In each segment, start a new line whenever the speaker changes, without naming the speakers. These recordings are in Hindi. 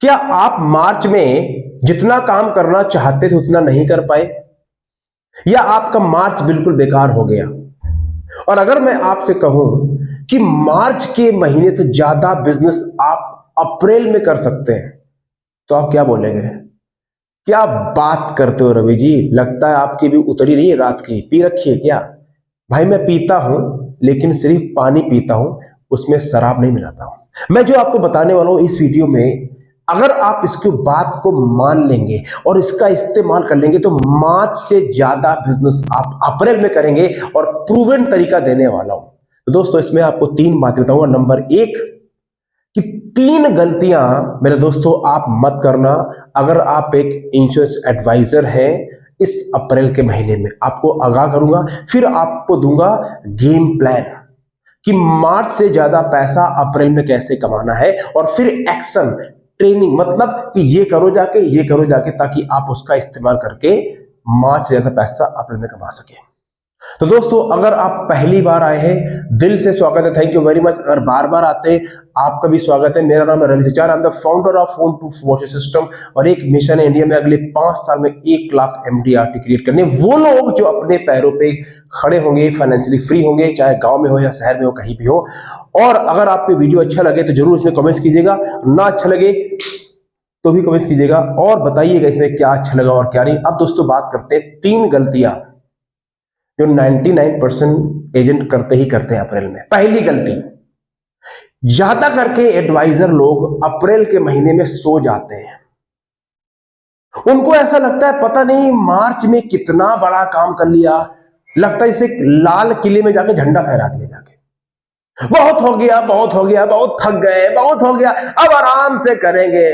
क्या आप मार्च में जितना काम करना चाहते थे उतना नहीं कर पाए, या आपका मार्च बिल्कुल बेकार हो गया? और अगर मैं आपसे कहूं कि मार्च के महीने से ज्यादा बिजनेस आप अप्रैल में कर सकते हैं, तो आप क्या बोलेंगे? क्या बात करते हो रवि जी, लगता है आपकी भी उतरी नहीं है रात की, पी रखी है क्या? भाई मैं पीता हूं, लेकिन सिर्फ पानी पीता हूं, उसमें शराब नहीं मिलाता हूं। मैं जो आपको बताने वाला हूं इस वीडियो में, अगर आप इसकी बात को मान लेंगे और इसका इस्तेमाल कर लेंगे तो मार्च से ज्यादा बिजनेस आप अप्रैल में करेंगे, और प्रूवन तरीका देने वाला हूं। तो दोस्तों, इसमें आपको 3 बातें बताऊंगा। नंबर 1 कि 3 गलतियां मेरे दोस्तों आप मत करना अगर आप एक इंश्योरेंस एडवाइजर हैं। इस अप्रैल के महीने में आपको आगाह करूंगा, फिर आपको दूंगा गेम प्लान कि मार्च से ज्यादा पैसा अप्रैल में कैसे कमाना है, और फिर एक्शन ट्रेनिंग, मतलब कि ये करो जाके, ये करो जाके, ताकि आप उसका इस्तेमाल करके मार्च से ज्यादा पैसा अप्रैल में कमा सके। तो दोस्तों, अगर आप पहली बार आए हैं, दिल से स्वागत है, थैंक यू वेरी मच। अगर बार बार आते हैं, आपका भी स्वागत है। मेरा नाम है Ravi Sachar, I am the founder of phone to watch system, और एक मिशन है इंडिया में अगले 5 साल में 1 लाख MDRT क्रिएट करने। वो लोग जो अपने पैरों पे खड़े होंगे, फाइनेंशियली फ्री होंगे, चाहे गांव में हो या शहर में हो, कहीं भी हो। और अगर आपको वीडियो अच्छा लगे तो जरूर इसमें कमेंट्स कीजिएगा, ना अच्छा लगे तो भी कमेंट्स कीजिएगा, और बताइएगा इसमें क्या अच्छा लगा और क्या नहीं। अब दोस्तों, बात करते हैं 3 गलतियां जो 99% एजेंट करते ही करते हैं अप्रैल में। पहली गलती, ज्यादा करके एडवाइजर लोग अप्रैल के महीने में सो जाते हैं। उनको ऐसा लगता है पता नहीं मार्च में कितना बड़ा काम कर लिया, लगता है इसे लाल किले में जाके झंडा फहरा दिया जाके। बहुत हो गया, बहुत हो गया, बहुत थक गए, बहुत हो गया, अब आराम से करेंगे।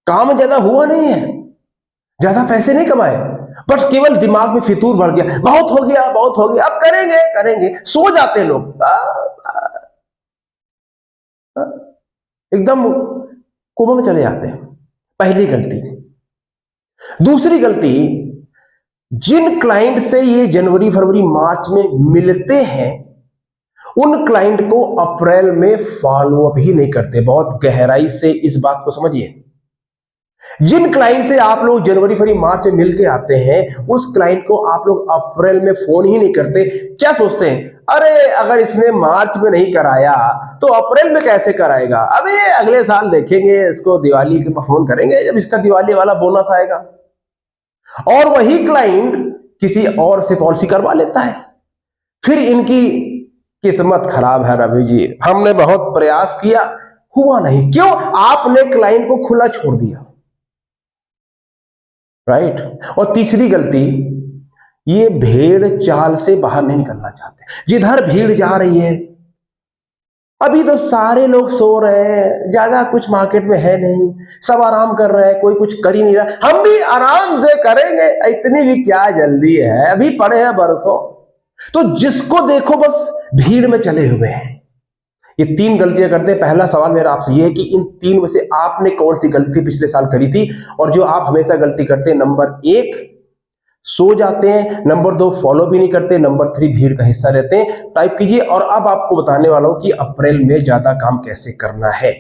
काम ज्यादा हुआ नहीं है, ज्यादा पैसे नहीं कमाए, बस केवल दिमाग में फितूर भर गया, बहुत हो गया, बहुत हो गया, अब करेंगे करेंगे। सो जाते हैं लोग, एकदम कोमा में चले जाते हैं। पहली गलती। दूसरी गलती, जिन क्लाइंट से ये जनवरी फरवरी मार्च में मिलते हैं, उन क्लाइंट को अप्रैल में फॉलो अप ही नहीं करते। बहुत गहराई से इस बात को समझिए। जिन क्लाइंट से आप लोग जनवरी फरवरी मार्च में मिलके आते हैं, उस क्लाइंट को आप लोग अप्रैल में फोन ही नहीं करते। क्या सोचते हैं, अरे अगर इसने मार्च में नहीं कराया तो अप्रैल में कैसे कराएगा, अबे अगले साल देखेंगे, इसको दिवाली के फोन करेंगे जब इसका दिवाली वाला बोनस आएगा। और वही क्लाइंट किसी और से पॉलिसी करवा लेता है। फिर इनकी किस्मत खराब है रवि जी, हमने बहुत प्रयास किया, हुआ नहीं। क्यों? आपने क्लाइंट को खुला छोड़ दिया, राइट। और तीसरी गलती, ये भेड़ चाल से बाहर नहीं निकलना चाहते। जिधर भीड़ जा रही है, अभी तो सारे लोग सो रहे हैं, ज्यादा कुछ मार्केट में है नहीं, सब आराम कर रहे हैं, कोई कुछ कर ही नहीं रहा, हम भी आराम से करेंगे, इतनी भी क्या जल्दी है, अभी पड़े हैं बरसों। तो जिसको देखो बस भीड़ में चले हुए हैं। ये 3 गलतियां करते हैं। पहला सवाल मेरा आपसे ये है कि इन 3 में से आपने कौन सी गलती पिछले साल करी थी? और जो आप हमेशा गलती करते हैं, नंबर 1 सो जाते हैं, नंबर 2 फॉलो भी नहीं करते, नंबर 3 भीड़ का हिस्सा रहते हैं। टाइप कीजिए। और अब आपको बताने वाला हूं कि अप्रैल में ज्यादा काम कैसे करना है।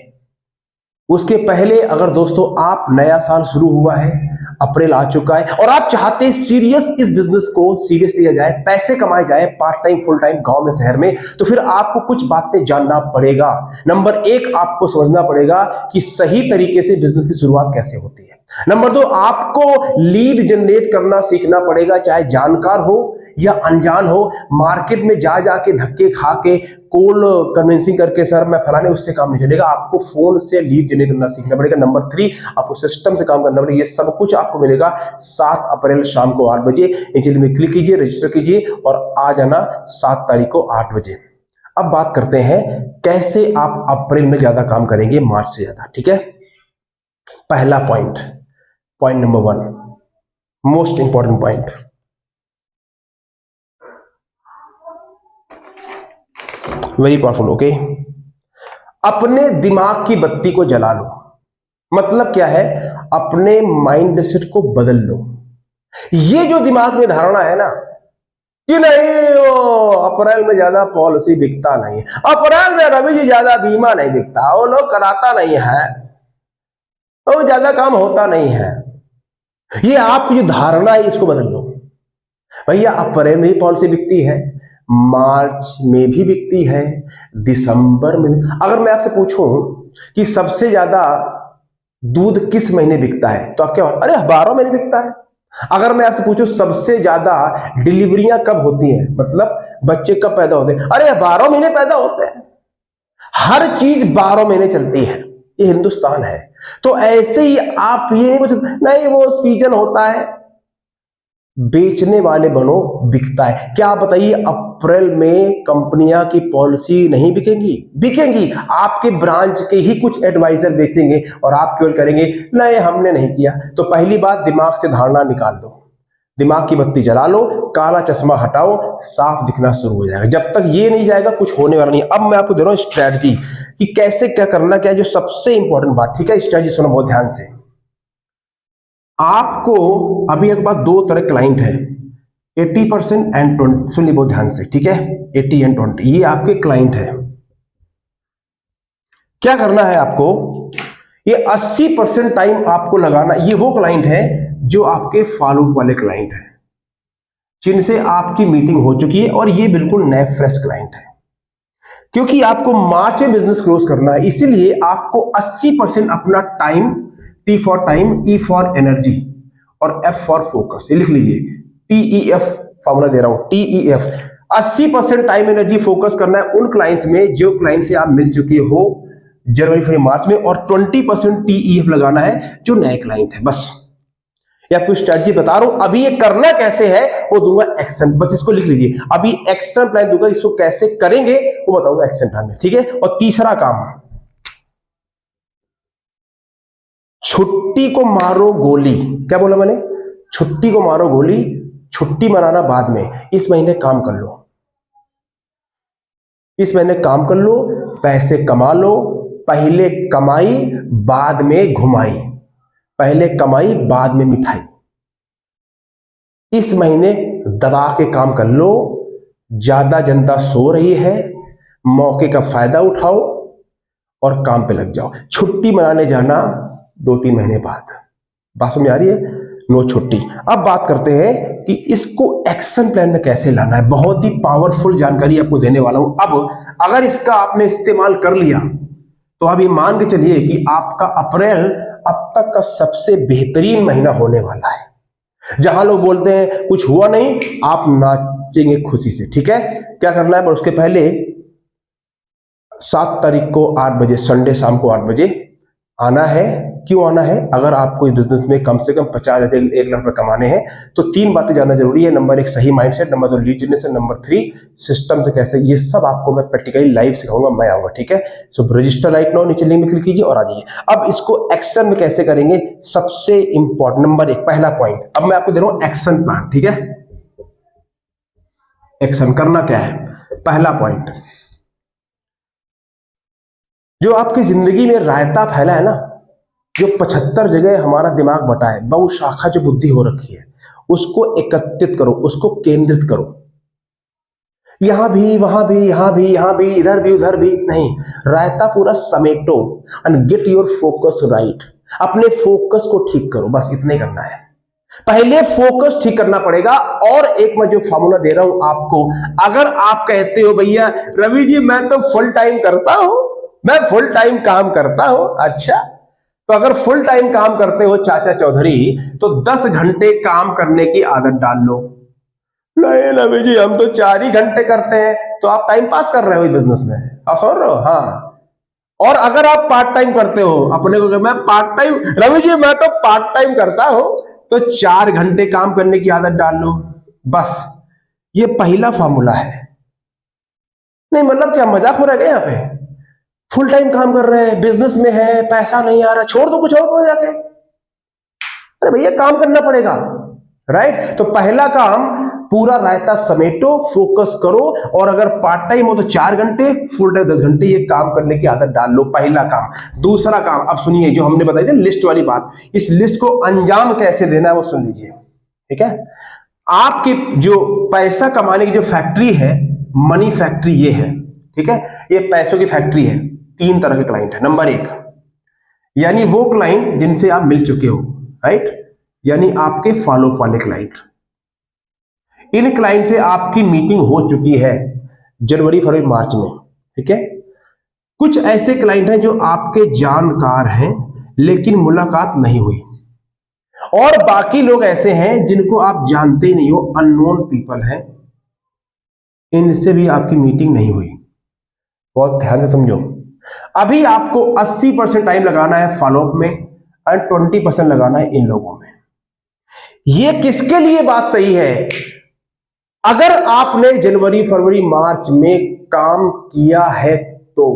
उसके पहले, अगर दोस्तों आप नया साल शुरू हुआ है, अप्रैल आ चुका है, और आप चाहते हैं सीरियस इस बिजनेस को सीरियस लिया जाए, पैसे कमाए जाए, पार्ट टाइम फुल टाइम गांव में शहर में, तो फिर आपको कुछ बातें जानना पड़ेगा। नंबर 1, आपको समझना पड़ेगा कि सही तरीके से बिजनेस की शुरुआत कैसे होती है। नंबर 2, आपको लीड जनरेट करना सीखना पड़ेगा, चाहे जानकार हो या अनजान हो। मार्केट में जा जाके धक्के खा के कोल्ड कन्विंसिंग करके सर मैं फलाने, उससे काम नहीं चलेगा। आपको फोन से लीड जनरेट करना सीखना पड़ेगा। नंबर 3, आपको सिस्टम से काम करना पड़ेगा। ये सब कुछ आपको मिलेगा 7 अप्रैल शाम को 8 बजे। इस में क्लिक कीजिए, रजिस्टर कीजिए और आ जाना 7 तारीख को 8 बजे। अब बात करते हैं कैसे आप अप्रैल में ज्यादा काम करेंगे मार्च से ज्यादा, ठीक है। पहला point number 1, most important point, very powerful, okay. अपने दिमाग की बत्ती को जला लो। मतलब क्या है? अपने माइंड सेट को बदल दो। ये जो दिमाग में धारणा है ना कि नहीं वो अप्रैल में ज्यादा पॉलिसी बिकता नहीं, अप्रैल में रवि जी ज्यादा बीमा नहीं बिकता, वो लोग कराता नहीं है, और ज्यादा काम होता नहीं है। ये आपकी जो धारणा है इसको बदल दो। भैया अप्रैल में भी पॉलिसी बिकती है, मार्च में भी बिकती है, दिसंबर में भी। अगर मैं आपसे पूछूं कि सबसे ज्यादा दूध किस महीने बिकता है तो आप क्या, अरे 12 महीने बिकता है। अगर मैं आपसे पूछूं सबसे ज्यादा डिलीवरियां कब होती हैं, मतलब बच्चे कब पैदा होते हैं, अरे 12 महीने पैदा होते हैं। हर चीज 12 महीने चलती है, ये हिंदुस्तान है। तो ऐसे ही आप ये नहीं बोल सकते नहीं वो सीजन होता है। बेचने वाले बनो, बिकता है। क्या आप बताइए अप्रैल में कंपनियां की पॉलिसी नहीं बिकेंगी? बिकेंगी। आपके ब्रांच के ही कुछ एडवाइजर बेचेंगे और आप केवल करेंगे नहीं हमने नहीं किया। तो पहली बात, दिमाग से धारणा निकाल दो, दिमाग की बत्ती जला लो, काला चश्मा हटाओ, साफ दिखना शुरू हो जाएगा। जब तक ये नहीं जाएगा कुछ होने वाला नहीं। अब मैं आपको दे रहा हूं स्ट्रैटेजी कि कैसे क्या करना, क्या है जो सबसे इंपॉर्टेंट बात। ठीक है, स्ट्रैटेजी सुनो बहुत ध्यान से। आपको अभी एक बात, दो तरह क्लाइंट है, 80% एंड 20। सुन ली बहुत ध्यान से, ठीक है, 80 एंड 20 ये आपके क्लाइंट है। क्या करना है आपको, ये 80% टाइम आपको लगाना। ये वो क्लाइंट है जो आपके फॉलो वाले क्लाइंट है, जिनसे आपकी मीटिंग हो चुकी है और ये बिल्कुल नए फ्रेश क्लाइंट है। क्योंकि आपको मार्च में बिजनेस क्लोज करना है, इसीलिए आपको 80% अपना time, T for time, E for energy और एफ फॉर फोकस, ये लिख लीजिए, TEF फॉर्मूला दे रहा हूं, TEF। 80% टाइम एनर्जी फोकस करना है उन क्लाइंट्स में जो क्लाइंट से आप मिल चुके हो जनवरी फरवरी मार्च में, और 20% TEF लगाना है जो नए क्लाइंट है। बस या कोई स्ट्रेटजी बता रहा हूं। अभी ये करना कैसे है वो दूंगा एक्शन, बस इसको लिख लीजिए। अभी एक्शन प्लान दूंगा, इसको कैसे करेंगे वो बताऊंगा एक्शन प्लान में, ठीक है। और तीसरा काम, छुट्टी को मारो गोली। क्या बोला मैंने? छुट्टी को मारो गोली, छुट्टी मनाना बाद में। इस महीने काम कर लो, इस महीने काम कर लो, पैसे कमा लो। पहले कमाई बाद में घुमाई, पहले कमाई बाद में मिठाई। इस महीने दबा के काम कर लो। ज्यादा जनता सो रही है, मौके का फायदा उठाओ और काम पे लग जाओ। छुट्टी मनाने जाना 2-3 महीने बाद। बात समझ आ रही है? नो छुट्टी। अब बात करते हैं कि इसको एक्शन प्लान में कैसे लाना है। बहुत ही पावरफुल जानकारी आपको देने वाला हूं। अब अगर इसका आपने इस्तेमाल कर लिया तो आप ये मान के चलिए कि आपका अप्रैल अब तक का सबसे बेहतरीन महीना होने वाला है। जहां लोग बोलते हैं कुछ हुआ नहीं, आप नाचेंगे खुशी से। ठीक है, क्या करना है, पर उसके पहले 7 तारीख को 8 बजे, संडे शाम को 8 बजे आना है। क्यों आना है? अगर आपको इस बिजनेस में कम से कम 50 से 1 लाख रुपए कमाने हैं तो 3 बातें जानना जरूरी है। नंबर 1 सही mindset, number 2 lead generation, number 3 system से कैसे। ये सब आपको मैं प्रैक्टिकली लाइव सिखाऊंगा, मैं आऊंगा। ठीक है, सो रजिस्टर राइट नाउ, नीचे लिंक में क्लिक कीजिए और आ जाइए। अब इसको एक्शन में कैसे करेंगे, सबसे इंपॉर्टेंट नंबर 1 पहला पॉइंट। अब मैं आपको दे रहा हूं एक्शन प्लान। ठीक है, एक्शन करना क्या है, पहला पॉइंट, जो आपकी जिंदगी में रायता फैला है ना, जो 75 जगह हमारा दिमाग बटा है, बहु शाखा जो बुद्धि हो रखी है, उसको एकत्रित करो, उसको केंद्रित करो। यहां भी, वहां भी, यहां भी, यहां भी, इधर भी, उधर भी नहीं, रायता पूरा समेटो and get your focus right. अपने फोकस को ठीक करो, बस इतना ही करना है। पहले फोकस ठीक करना पड़ेगा। और एक मैं जो फॉर्मूला दे रहा हूं आपको, अगर आप कहते हो भैया रवि जी मैं तो फुल टाइम करता हूं, मैं फुल टाइम काम करता हूं, अच्छा, तो अगर फुल टाइम काम करते हो चाचा चौधरी, तो 10 घंटे काम करने की आदत डाल लो। नहीं रवि जी हम तो 4 ही घंटे करते हैं, तो आप टाइम पास कर रहे हो बिजनेस में, आप समझ रहे हो? हाँ। और अगर आप पार्ट टाइम करते हो, अपने को मैं पार्ट टाइम, रवि जी मैं तो पार्ट टाइम करता हूं, तो 4 घंटे काम करने की आदत डाल लो। बस ये पहला फॉर्मूला है। नहीं मतलब क्या मजाक हो रहा है यहाँ पे? फुल टाइम काम कर रहे हैं, बिजनेस में है, पैसा नहीं आ रहा, छोड़ दो, कुछ और करो जाके। अरे भैया काम करना पड़ेगा, राइट? तो पहला काम, पूरा रायता समेटो, फोकस करो। और अगर पार्ट टाइम हो तो 4 घंटे, फुल टाइम 10 घंटे, ये काम करने की आदत डाल लो, पहला काम। दूसरा काम, अब सुनिए जो हमने बताई थी लिस्ट वाली बात, इस लिस्ट को अंजाम कैसे देना है वो सुन लीजिए। ठीक है, आपकी जो पैसा कमाने की जो फैक्ट्री है, मनी फैक्ट्री ये है। ठीक है, ये पैसों की फैक्ट्री है। 3 तरह के क्लाइंट है। नंबर 1, यानी वो क्लाइंट जिनसे आप मिल चुके हो, राइट, यानी आपके फॉलो अप वाले क्लाइंट। इन क्लाइंट से आपकी मीटिंग हो चुकी है जनवरी फरवरी मार्च में, ठीक है। कुछ ऐसे क्लाइंट हैं जो आपके जानकार हैं लेकिन मुलाकात नहीं हुई, और बाकी लोग ऐसे हैं जिनको आप जानते ही नहीं हो, अननोन पीपल हैं, इनसे भी आपकी मीटिंग नहीं हुई। बहुत ध्यान से समझो, अभी आपको 80% टाइम लगाना है फॉलोअप में और 20% लगाना है इन लोगों में। यह किसके लिए बात सही है? अगर आपने जनवरी फरवरी मार्च में काम किया है तो,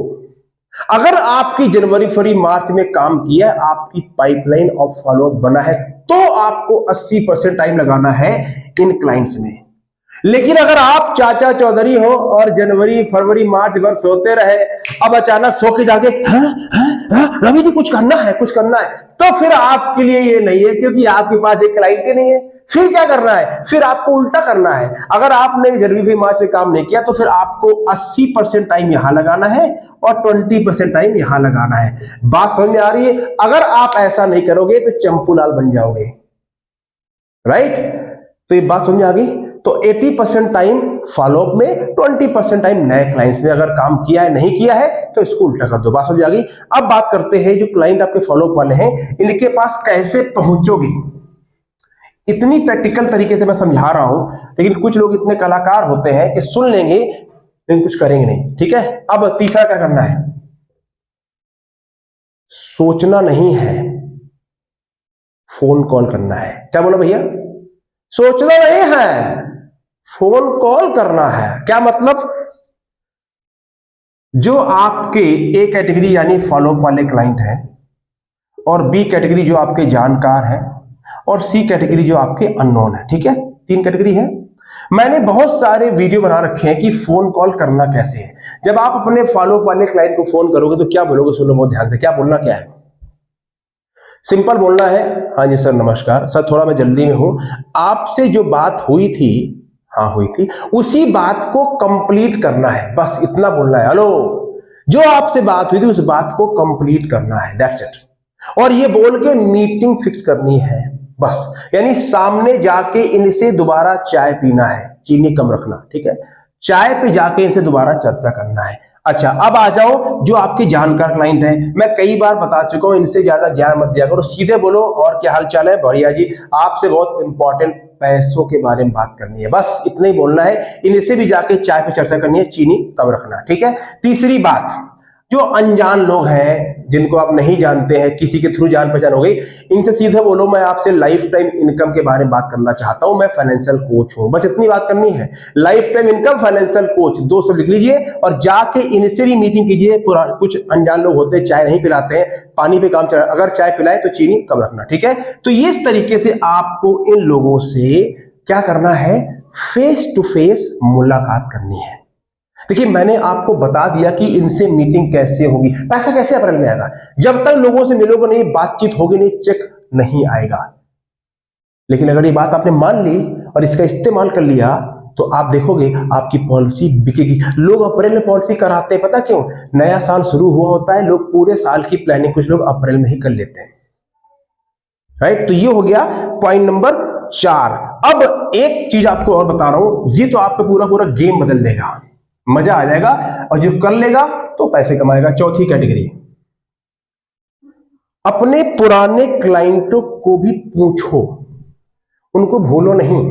अगर आपकी जनवरी फरवरी मार्च में काम किया, आपकी पाइपलाइन ऑफ फॉलोअप बना है, तो आपको 80% टाइम लगाना है इन क्लाइंट्स में। लेकिन अगर आप चाचा चौधरी हो और जनवरी फरवरी मार्च भर सोते रहे, अब अचानक सो के जाके रवि जी कुछ करना है, कुछ करना है, तो फिर आपके लिए ये नहीं है, क्योंकि आपके पास एक क्लाइंट ही नहीं है। फिर क्या करना है? फिर आपको उल्टा करना है। अगर आपने जनवरी फरवरी मार्च में काम नहीं किया तो फिर आपको 80% टाइम यहां लगाना है और 20% टाइम यहां लगाना है। बात समझ में आ रही है? अगर आप ऐसा नहीं करोगे तो चंपूलाल बन जाओगे, राइट। तो ये बात समझ में आ गई। तो 80% टाइम फॉलोअप में, 20% टाइम नए क्लाइंट्स में। अगर काम किया है, नहीं किया है तो इसको उल्टा कर दो। बात समझ आ गई। अब बात करते हैं जो क्लाइंट आपके फॉलोअप वाले हैं, इनके पास कैसे पहुंचोगे। इतनी प्रैक्टिकल तरीके से मैं समझा रहा हूं, लेकिन कुछ लोग इतने कलाकार होते हैं कि सुन लेंगे लेकिन कुछ करेंगे नहीं, ठीक है। अब तीसरा क्या करना है? सोचना नहीं है, फोन कॉल करना है। क्या बोला भैया? सोचना नहीं है, फोन कॉल करना है। क्या मतलब? जो आपके ए कैटेगरी यानी फॉलोअप वाले क्लाइंट हैं, और बी कैटेगरी जो आपके जानकार हैं, और सी कैटेगरी जो आपके अननोन है, ठीक है। 3 कैटेगरी है। मैंने बहुत सारे वीडियो बना रखे हैं कि फोन कॉल करना कैसे है। जब आप अपने फॉलोअप वाले क्लाइंट को फोन करोगे तो क्या बोलोगे? सुनो बहुत ध्यान से। क्या बोलना क्या है? सिंपल बोलना है, हाँ जी सर नमस्कार, सर थोड़ा मैं जल्दी में हूं, आपसे जो बात हुई थी, हाँ हुई थी, उसी बात को कंप्लीट करना है, बस इतना बोलना है। हेलो, जो आपसे बात हुई थी उस बात को कंप्लीट करना है, दैट्स इट। और ये बोल के मीटिंग फिक्स करनी है, बस। यानी सामने जाके इनसे दोबारा चाय पीना है, चीनी कम रखना, ठीक है। चाय पे जाके इनसे दोबारा चर्चा करना है। अच्छा, अब आ जाओ जो आपके जानकार क्लाइंट हैं। मैं कई बार बता चुका हूं, इनसे ज्यादा ज्ञान मत दिया करो, सीधे बोलो और क्या हाल चाल है? बढ़िया जी। आपसे बहुत इंपॉर्टेंट पैसों के बारे में बात करनी है, बस इतना ही बोलना है। इनसे भी जाके चाय पे चर्चा करनी है, चीनी कम रखना, ठीक है। तीसरी बात, जो अनजान लोग हैं, जिनको आप नहीं जानते हैं, किसी के थ्रू जान पहचान हो गई, इनसे सीधे बोलो मैं आपसे लाइफ टाइम इनकम के बारे में बात करना चाहता हूं, मैं फाइनेंशियल कोच हूं। बस इतनी बात करनी है, life time income financial coach, 2 शब्द लिख लीजिए और जाके इनसे भी मीटिंग कीजिए। कुछ अनजान लोग होते हैं, चाय नहीं पिलाते हैं, पानी पे काम चल रहा है, अगर चाय पिलाए तो चीनी कम रखना, ठीक है। तो इस तरीके से आपको इन लोगों से क्या करना है? फेस टू फेस मुलाकात करनी है। देखिए, मैंने आपको बता दिया कि इनसे मीटिंग कैसे होगी। पैसा कैसे अप्रैल में आएगा? जब तक लोगों से मिलोगे नहीं, बातचीत होगी नहीं, चेक नहीं आएगा। लेकिन अगर ये बात आपने मान ली और इसका इस्तेमाल कर लिया तो आप देखोगे आपकी पॉलिसी बिकेगी। लोग अप्रैल में पॉलिसी कराते हैं, पता क्यों? नया साल शुरू हुआ होता है, लोग पूरे साल की प्लानिंग कुछ लोग अप्रैल में ही कर लेते हैं, राइट। तो ये हो गया पॉइंट नंबर 4। अब एक चीज आपको और बता रहा हूं, ये तो आपका पूरा पूरा गेम बदल देगा, मजा आ जाएगा, और जो कर लेगा तो पैसे कमाएगा। चौथी कैटेगरी, अपने पुराने क्लाइंटों को भी पूछो, उनको भूलो नहीं।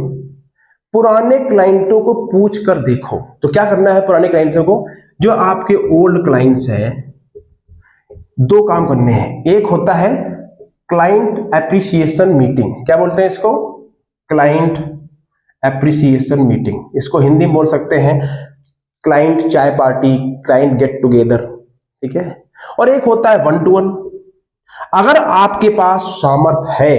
पुराने क्लाइंटों को पूछ कर देखो। तो क्या करना है पुराने क्लाइंटों को? जो आपके ओल्ड क्लाइंट्स हैं, 2 काम करने हैं। एक होता है क्लाइंट एप्रिसिएशन मीटिंग। क्या बोलते हैं इसको? Client appreciation meeting. इसको हिंदी में बोल सकते हैं क्लाइंट चाय पार्टी, क्लाइंट गेट टुगेदर, ठीक है। और एक होता है 1-to-1। अगर आपके पास सामर्थ्य है,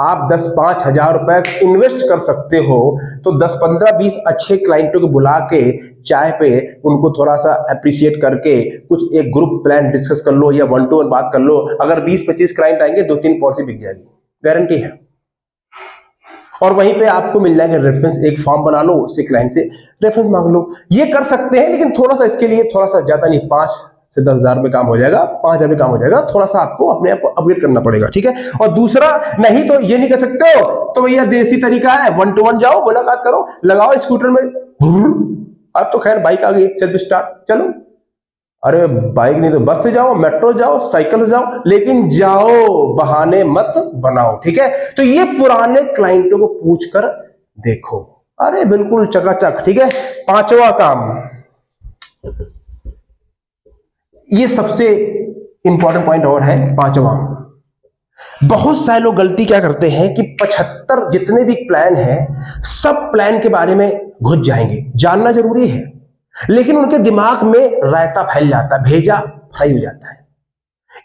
आप 10-5 हजार रुपए इन्वेस्ट कर सकते हो, तो 10, 15, 20 अच्छे क्लाइंटों को बुला के चाय पे उनको थोड़ा सा अप्रिशिएट करके कुछ एक ग्रुप प्लान डिस्कस कर लो या 1-to-1 बात कर लो। अगर 20-25 क्लाइंट आएंगे, 2-3 पॉलिसी बिक जाएगी, गारंटी है। और वहीं पे आपको मिल जाएगा रेफरेंस। एक फॉर्म बना लो, उससे क्लाइंट से रेफरेंस मांग लो। ये कर सकते हैं, लेकिन थोड़ा सा इसके लिए थोड़ा सा ज्यादा नहीं, 5 से 10,000 में काम हो जाएगा, 5,000 में काम हो जाएगा। थोड़ा सा आपको अपने आप को अपग्रेड करना पड़ेगा, ठीक है। और दूसरा, नहीं तो ये नहीं कर सकते हो तो भैया देसी तरीका है, 1 to 1 जाओ, मुलाकात करो, लगाओ स्कूटर में, अब तो खैर बाइक आ गई, सेल्फ स्टार्ट, चलो। अरे बाइक नहीं तो बस से जाओ, मेट्रो जाओ, साइकिल से जाओ, लेकिन जाओ, बहाने मत बनाओ, ठीक है। तो ये पुराने क्लाइंटों को पूछकर देखो, अरे बिल्कुल चकाचक, ठीक है। 5वां काम, ये सबसे इंपॉर्टेंट पॉइंट और है 5वां। बहुत सारे लोग गलती क्या करते हैं कि 75 जितने भी प्लान हैं, सब प्लान के बारे में घुस जाएंगे। जानना जरूरी है, लेकिन उनके दिमाग में रायता फैल जाता है, भेजा फ्राई हो जाता है।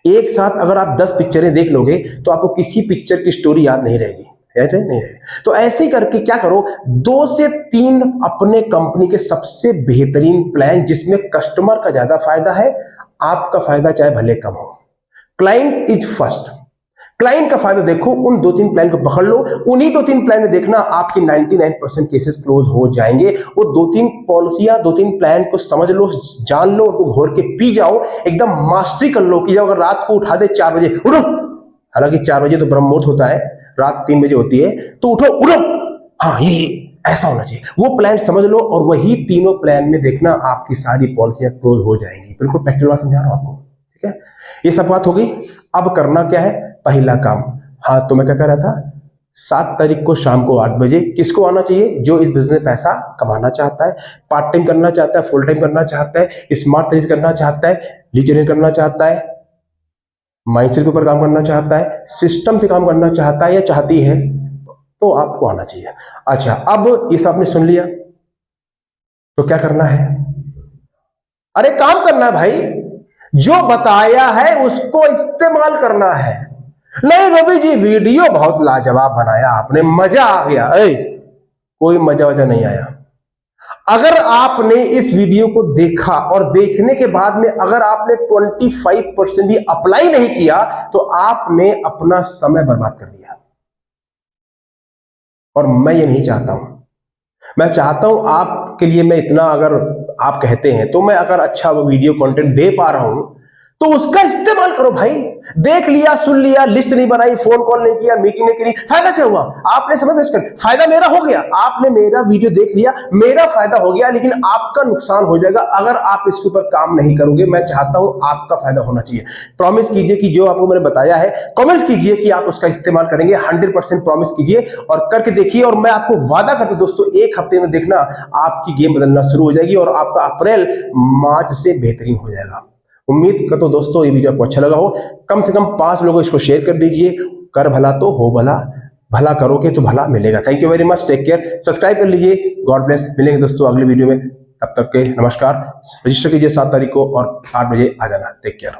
एक साथ अगर आप 10 पिक्चरें देख लोगे तो आपको किसी पिक्चर की स्टोरी याद नहीं रहेगी, याद नहीं रहेगी। तो ऐसे ही करके क्या करो, 2 से 3 अपने कंपनी के सबसे बेहतरीन प्लान, जिसमें कस्टमर का ज्यादा फायदा है, आपका फायदा चाहे भले कम हो। क्लाइंट इज फर्स्ट, क्लाइंट का फायदा देखो, उन 2-3 प्लान को पकड़ लो, उन्हीं 2-3 प्लान में देखना आपकी 99% केसेस क्लोज हो जाएंगे। वो 2-3 पॉलिसियां, 2-3 प्लान को समझ लो, जान लो, उनको घोर के पी जाओ, एकदम मास्टरी कर लो कि जब अगर रात को उठा दे 4 बजे उठो, हालांकि 4 बजे तो ब्रह्म मुहूर्त होता है, रात 3 बजे होती है, तो उठो उठो, हाँ ये ऐसा होना चाहिए, वो प्लान समझ लो, और वही तीनों प्लान में देखना आपकी सारी पॉलिसियां क्लोज हो जाएंगी। बिल्कुल प्रैक्टिकल बात समझा रहा हूं आपको, ठीक है। ये सब बात हो गई। अब करना क्या है, पहला काम, हाँ तो मैं क्या कह रहा था, 7 तारीख को शाम को 8 बजे किसको आना चाहिए, जो इस बिजनेस में पैसा कमाना चाहता है, पार्ट टाइम करना चाहता है, फुल टाइम करना चाहता है, स्मार्ट तरीके से करना चाहता है, लीड जनरेट करना चाहता है, माइंडसेट के ऊपर काम करना चाहता है, सिस्टम से काम करना चाहता है या चाहती है, तो आपको आना चाहिए। अच्छा, अब ये सब आपने सुन लिया, तो क्या करना है, अरे काम करना है भाई, जो बताया है उसको इस्तेमाल करना है। नहीं रवि जी वीडियो बहुत लाजवाब बनाया आपने, मजा आ गया, कोई मजा वजह नहीं आया। अगर आपने इस वीडियो को देखा और देखने के बाद में अगर आपने 25% भी अप्लाई नहीं किया, तो आपने अपना समय बर्बाद कर दिया, और मैं ये नहीं चाहता हूं। मैं चाहता हूं आपके लिए, मैं इतना अगर आप कहते हैं तो मैं अगर अच्छा वीडियो कंटेंट दे पा रहा हूं, तो उसका इस्तेमाल करो भाई। देख लिया, सुन लिया, लिस्ट नहीं बनाई, फोन कॉल नहीं किया, मीटिंग नहीं करी, फायदा क्या हुआ, आपने समय वेस्ट कर, फायदा मेरा हो गया, आपने मेरा वीडियो देख लिया, मेरा फायदा हो गया, लेकिन आपका नुकसान हो जाएगा अगर आप इसके ऊपर काम नहीं करोगे। मैं चाहता हूं आपका फायदा होना चाहिए। प्रॉमिस कीजिए कि जो आपको मैंने बताया है, कमेंट्स कीजिए कि आप उसका इस्तेमाल करेंगे, 100% प्रॉमिस कीजिए और करके देखिए। और मैं आपको वादा करता हूं दोस्तों, 1 हफ्ते में देखना आपकी गेम बदलना शुरू हो जाएगी और आपका अप्रैल मार्च से बेहतरीन हो जाएगा। उम्मीद करता हूं दोस्तों ये वीडियो आपको अच्छा लगा हो। कम से कम 5 लोगों को इसको शेयर कर दीजिए। कर भला तो हो भला, भला करोगे तो भला मिलेगा। Thank you very much, take care, subscribe कर लीजिए। God bless. मिलेंगे दोस्तों अगली वीडियो में, तब तक के नमस्कार। रजिस्टर कीजिए 7 तारीख को और 8 बजे आ जाना। Take care.